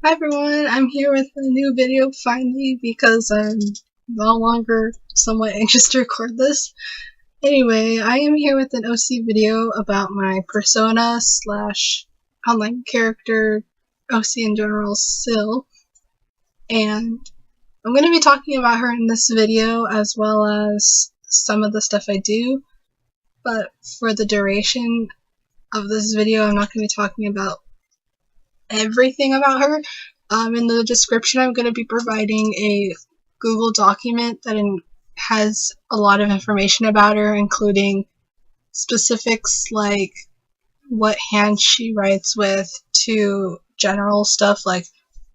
Hi everyone, I'm here with a new video finally because I'm no longer somewhat anxious to record this. Anyway, I am here with an OC video about my persona slash online character OC in general, Sll, and I'm going to be talking about her in this video as well as some of the stuff I do, but for the duration of this video I'm not going to be talking about everything about her. In the description I'm going to be providing a Google document that has a lot of information about her, including specifics like what hand she writes with to general stuff like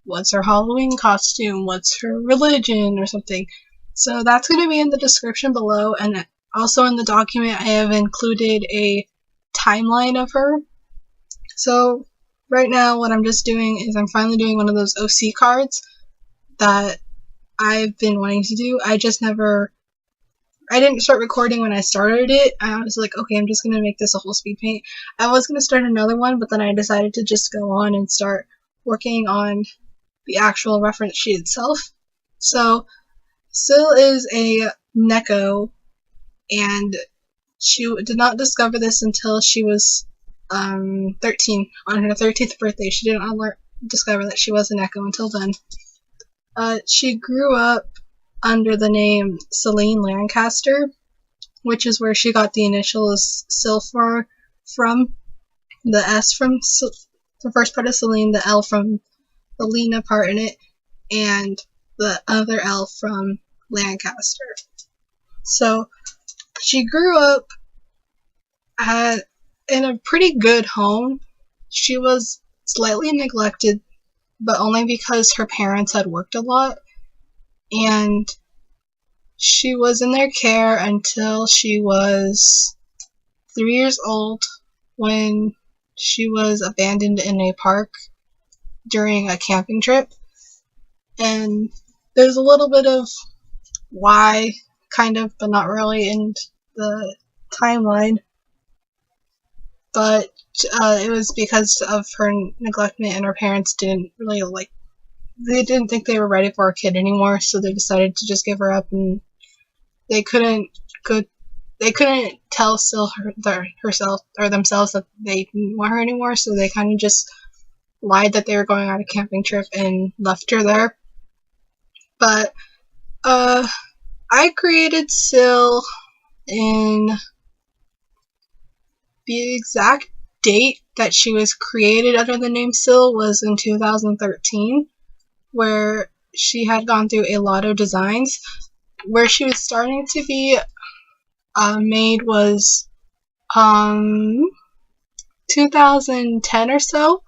what's her Halloween costume, what's her religion, or something. So that's going to be in the description below, and also in the document I have included a timeline of her. So right now what I'm just doing is I'm finally doing one of those OC cards that I've been wanting to do. I didn't start recording when I started it. I was like, okay, I'm just going to make this a whole speed paint. I was going to start another one, but then I decided to just go on and start working on the actual reference sheet itself. So Sll is a Neko, and she did not discover this until she was 13. On her 13th birthday. She didn't discover that she was a Neko until then. She grew up under the name Celine Lancaster, which is where she got the initials Sll from. The S from the first part of Celine, the L from the Lena part in it, and the other L from Lancaster. So she grew up in a pretty good home. She was slightly neglected, but only because her parents had worked a lot, and she was in their care until she was 3 years old, when she was abandoned in a park during a camping trip. And there's a little bit of why, kind of, but not really in the timeline. But it was because of her neglectment, and her parents didn't really they didn't think they were ready for a kid anymore, so they decided to just give her up, and they couldn't tell Sll herself or themselves that they didn't want her anymore, so they kind of just lied that they were going on a camping trip and left her there. But I created Sll in the exact date that she was created under the name Sll was in 2013, where she had gone through a lot of designs. Where she was starting to be made was 2010 or so.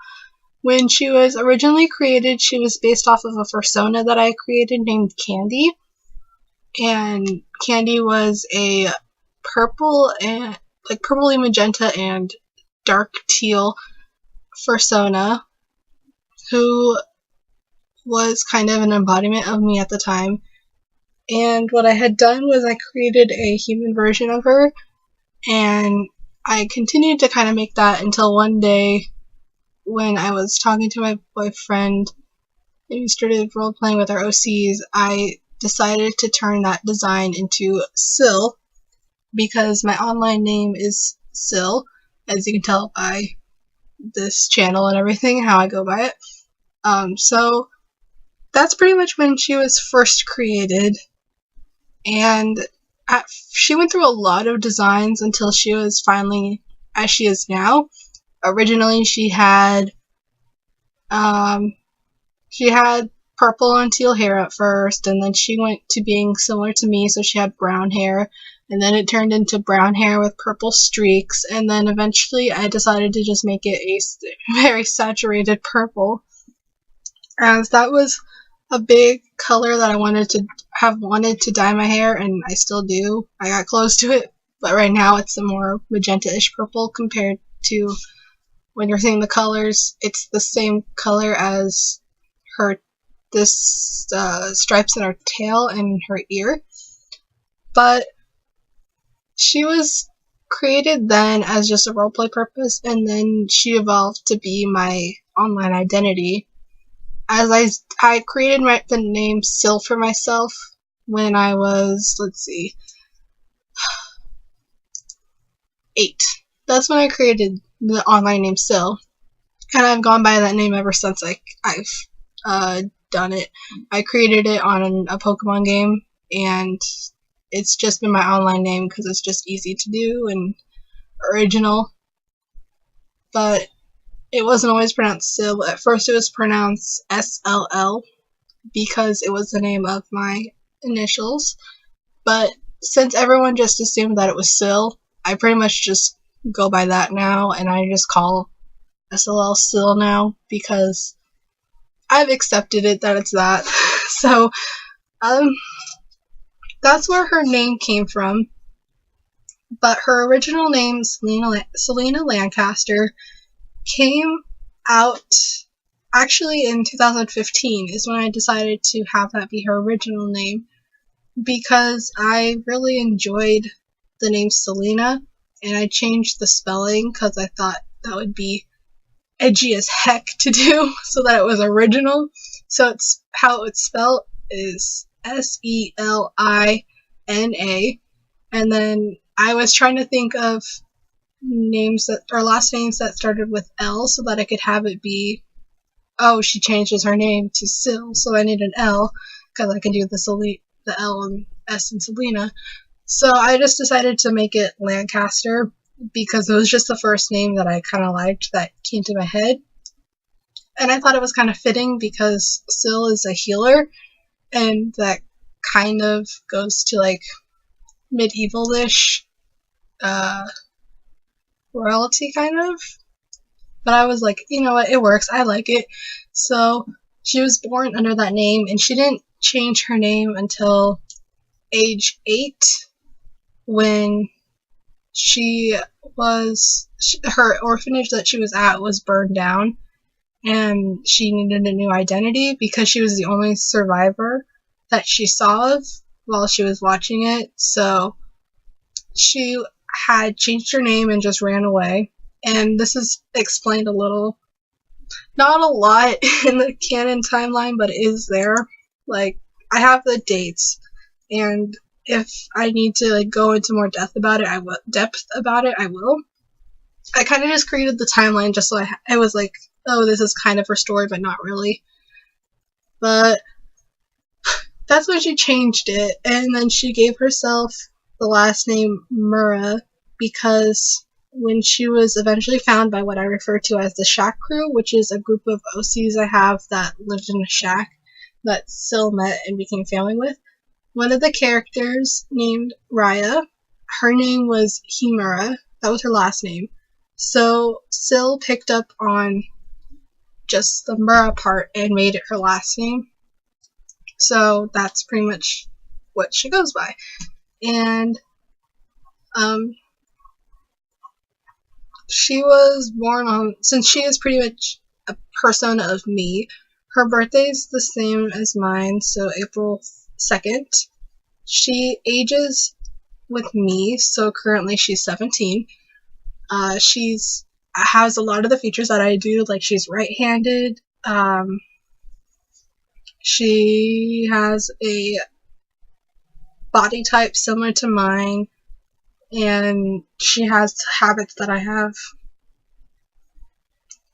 When she was originally created, she was based off of a persona that I created named Candy, and Candy was a purple and purpley magenta and dark teal persona who was kind of an embodiment of me at the time. And what I had done was I created a human version of her, and I continued to kind of make that until one day when I was talking to my boyfriend and we started role-playing with our OCs, I decided to turn that design into Sll, because my online name is Sll, as you can tell by this channel and everything, how I go by it. So that's pretty much when she was first created, and she went through a lot of designs until she was finally as she is now. Originally she had purple and teal hair at first, and then she went to being similar to me, so she had brown hair, and then it turned into brown hair with purple streaks, and then eventually I decided to just make it a very saturated purple, as that was a big color that I wanted to dye my hair, and I still do. I got close to it, but right now it's a more magenta-ish purple compared to when you're seeing the colors. It's the same color as this stripes in her tail and her ear. But she was created then as just a roleplay purpose, and then she evolved to be my online identity as I created the name Sll for myself when I was, let's see, 8. That's when I created the online name Sll, and I've gone by that name ever since I've done it. I created it on a Pokemon game, and it's just been my online name because it's just easy to do and original. But it wasn't always pronounced Sll. At first it was pronounced SLL because it was the name of my initials. But since everyone just assumed that it was Sll, I pretty much just go by that now, and I just call SLL Sll now because I've accepted it that it's that. So, that's where her name came from. But her original name, Selena Lancaster, came out actually in 2015 is when I decided to have that be her original name, because I really enjoyed the name Selena, and I changed the spelling because I thought that would be edgy as heck to do so that it was original. So it's how it's spelled is Selina, and then I was trying to think of names that or last names that started with L so that I could have it be, oh, she changes her name to Sll, so I need an L because I can do the L and S in Selena. So I just decided to make it Lancaster because it was just the first name that I kind of liked that came to my head. And I thought it was kind of fitting because Sll is a healer, and that kind of goes to like medieval-ish royalty kind of. But I was like, you know what, it works, I like it. So she was born under that name, and she didn't change her name until age 8 when her orphanage that she was at was burned down, and she needed a new identity because she was the only survivor that she saw of while she was watching it. So she had changed her name and just ran away. And this is explained a little, not a lot in the canon timeline, but it is there. Like, I have the dates, and if I need to like go into more depth about it, I will. I kind of just created the timeline just so I was like, oh, this is kind of her story, but not really. But that's when she changed it, and then she gave herself the last name Mura because when she was eventually found by what I refer to as the Shack Crew, which is a group of OCs I have that lived in a shack that Sll met and became family with, one of the characters named Raya, her name was Himura. That was her last name. So Sll picked up on just the Mura part and made it her last name. So that's pretty much what she goes by. And she was born since she is pretty much a persona of me, her birthday's the same as mine, so April 2nd. She ages with me, so currently she's 17. She's has a lot of the features that I do, like she's right-handed. She has a body type similar to mine, and she has habits that I have.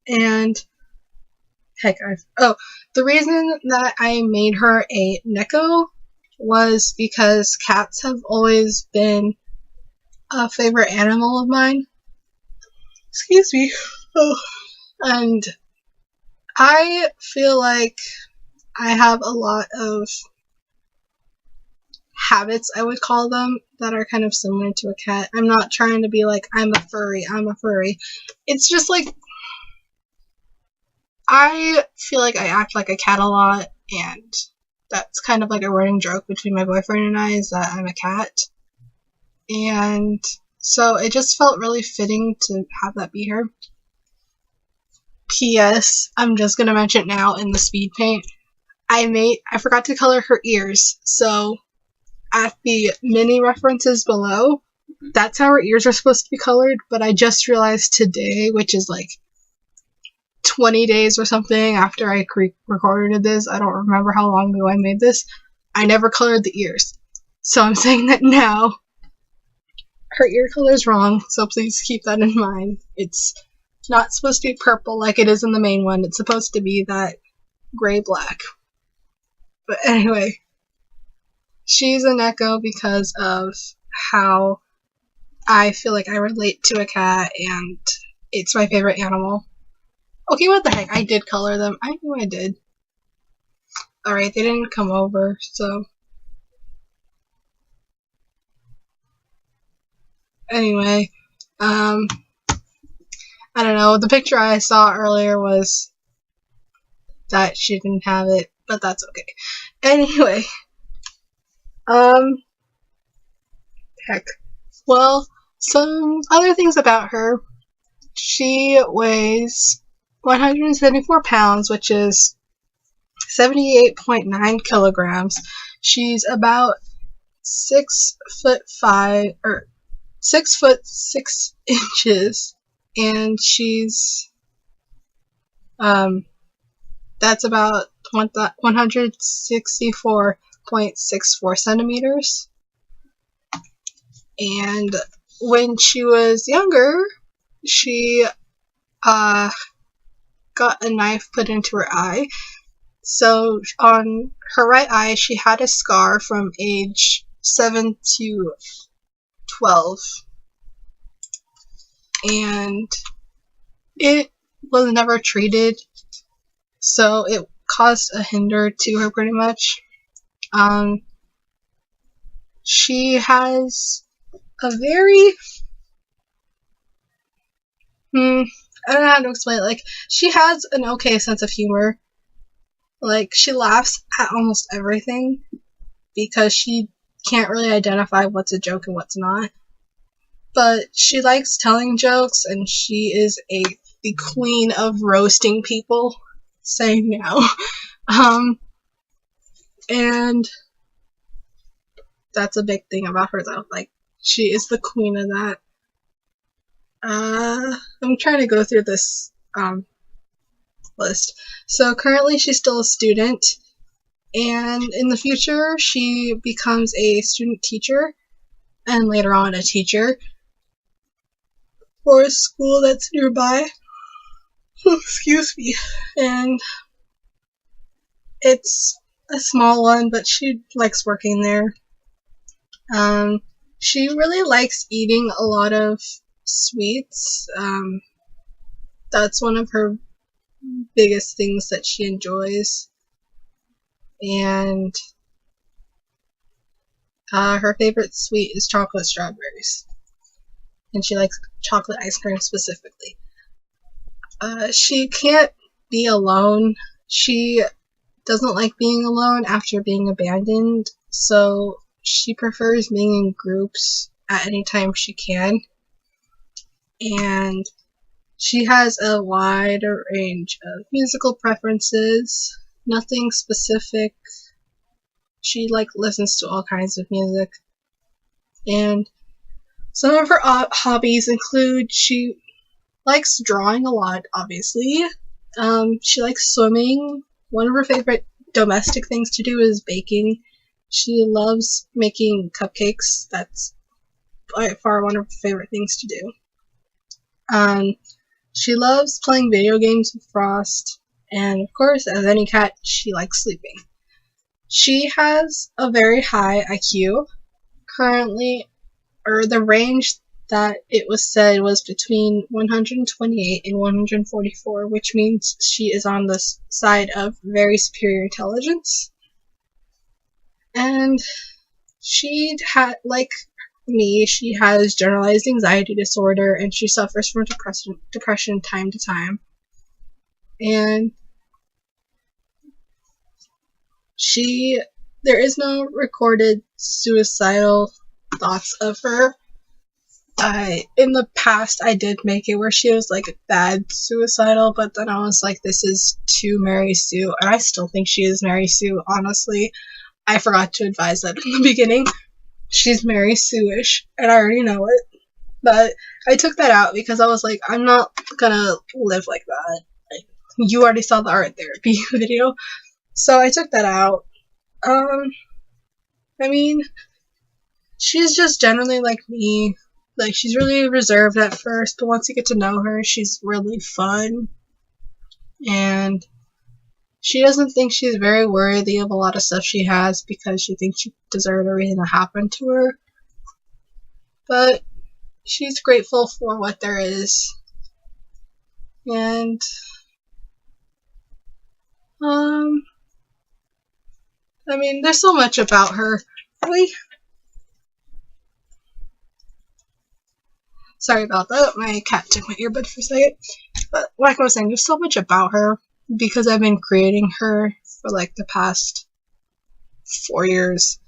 And heck, the reason that I made her a Neko was because cats have always been a favorite animal of mine. Excuse me. Oh. And I feel like I have a lot of habits, I would call them, that are kind of similar to a cat. I'm not trying to be like, I'm a furry. It's just like, I feel like I act like a cat a lot, and that's kind of like a running joke between my boyfriend and I, is that I'm a cat. And so it just felt really fitting to have that be her. P.S. I'm just gonna mention it now in the speed paint. I forgot to color her ears, so at the mini references below, that's how her ears are supposed to be colored, but I just realized today, which is like 20 days or something after I recorded this. I don't remember how long ago I made this. I never colored the ears. So I'm saying that now. Her ear color is wrong, so please keep that in mind. It's not supposed to be purple like it is in the main one. It's supposed to be that gray-black. But anyway, she's a Neko because of how I feel like I relate to a cat, and it's my favorite animal. Okay, what the heck? I did color them. I knew I did. Alright, they didn't come over, so... Anyway, I don't know, the picture I saw earlier was that she didn't have it, but that's okay. Anyway, heck. Well, some other things about her. She weighs 174 pounds, which is 78.9 kilograms. She's about 6'5", or 6'6" and she's that's about 164.64 centimeters. And when she was younger, she got a knife put into her eye. So on her right eye, she had a scar from age 7 to 12. And it was never treated, so it caused a hinder to her pretty much. She has a very... I don't know how to explain it. Like, she has an okay sense of humor. Like, she laughs at almost everything because she can't really identify what's a joke and what's not. But she likes telling jokes, and she is the queen of roasting people. Saying now. And that's a big thing about her, though. Like, she is the queen of that. I'm trying to go through this list. So currently she's still a student, and in the future she becomes a student teacher, and later on a teacher for a school that's nearby. Excuse me. And it's a small one, but she likes working there. She really likes eating a lot of sweets. That's one of her biggest things that she enjoys. And her favorite sweet is chocolate strawberries. And she likes chocolate ice cream specifically. She can't be alone. She doesn't like being alone after being abandoned, so she prefers being in groups at any time she can. And she has a wide range of musical preferences, nothing specific. She listens to all kinds of music. And some of her hobbies include she likes drawing a lot, obviously. She likes swimming. One of her favorite domestic things to do is baking. She loves making cupcakes. That's by far one of her favorite things to do. She loves playing video games with Frost. And of course, as any cat, she likes sleeping. She has a very high IQ. Currently, or the range that it was said was between 128 and 144, which means she is on the side of very superior intelligence. And she like me, she has generalized anxiety disorder, and she suffers from depression time to time. And there is no recorded suicidal thoughts of her. In the past, I did make it where she was bad suicidal, but then I was like, this is too Mary Sue, and I still think she is Mary Sue, honestly. I forgot to advise that in the beginning. She's Mary Sue-ish, and I already know it. But I took that out because I was like, I'm not gonna live like that. you already saw the art therapy video, so I took that out. I mean, she's just generally like me. Like, she's really reserved at first, but once you get to know her, she's really fun. And she doesn't think she's very worthy of a lot of stuff she has because she thinks she deserved everything that happened to her. But she's grateful for what there is. And, I mean, there's so much about her. Sorry about that. My cat took my earbud for a second. But like I was saying, there's so much about her because I've been creating her for like the past 4 years.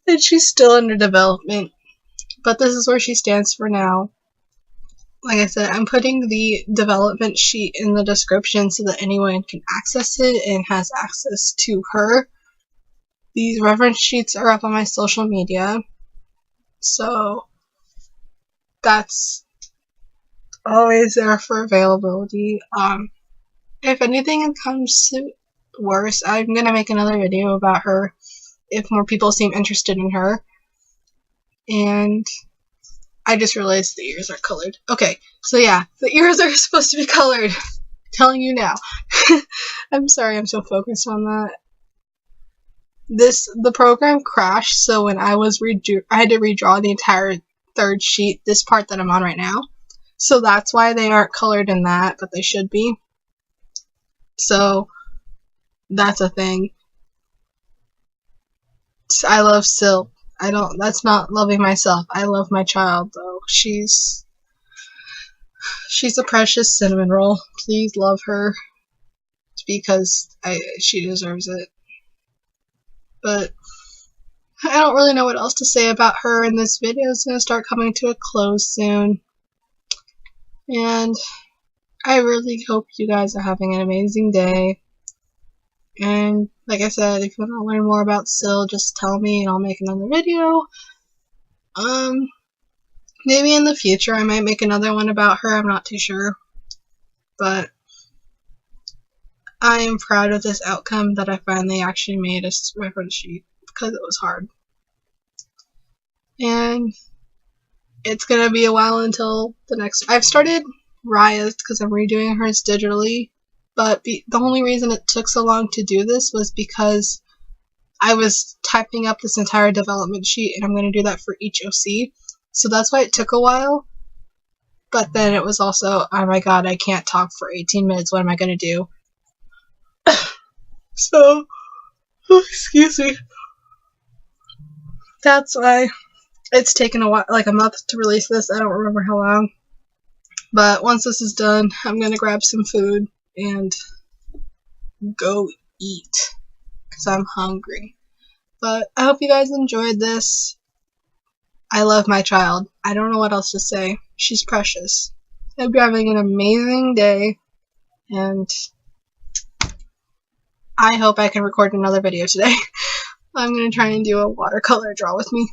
And she's still under development. But this is where she stands for now. Like I said, I'm putting the development sheet in the description so that anyone can access it and has access to her. These reference sheets are up on my social media. So that's always there for availability. If anything comes worse, I'm gonna make another video about her if more people seem interested in her. And I just realized the ears are colored. Okay, so yeah, the ears are supposed to be colored. Telling you now. I'm sorry I'm so focused on that. The program crashed, so when I had to redraw the entire third sheet, this part that I'm on right now. So that's why they aren't colored in that, but they should be. So that's a thing. I love Sll. That's not loving myself. I love my child, though. She's a precious cinnamon roll. Please love her because she deserves it. But I don't really know what else to say about her in this video. It's going to start coming to a close soon. And I really hope you guys are having an amazing day. And like I said, if you want to learn more about Sll, just tell me and I'll make another video. Maybe in the future I might make another one about her, I'm not too sure. But I am proud of this outcome that I finally actually made a reference sheet because it was hard. And it's gonna be a while until the next. I've started Raya's because I'm redoing hers digitally. But the only reason it took so long to do this was because I was typing up this entire development sheet and I'm going to do that for each OC. So that's why it took a while. But then it was also, oh my god, I can't talk for 18 minutes. What am I going to do? So, excuse me. That's why it's taken a while, like a month to release this. I don't remember how long. But once this is done, I'm going to grab some food and go eat because I'm hungry. But I hope you guys enjoyed this. I love my child. I don't know what else to say. She's precious. I hope you're having an amazing day, and I hope I can record another video today. I'm going to try and do a watercolor draw with me.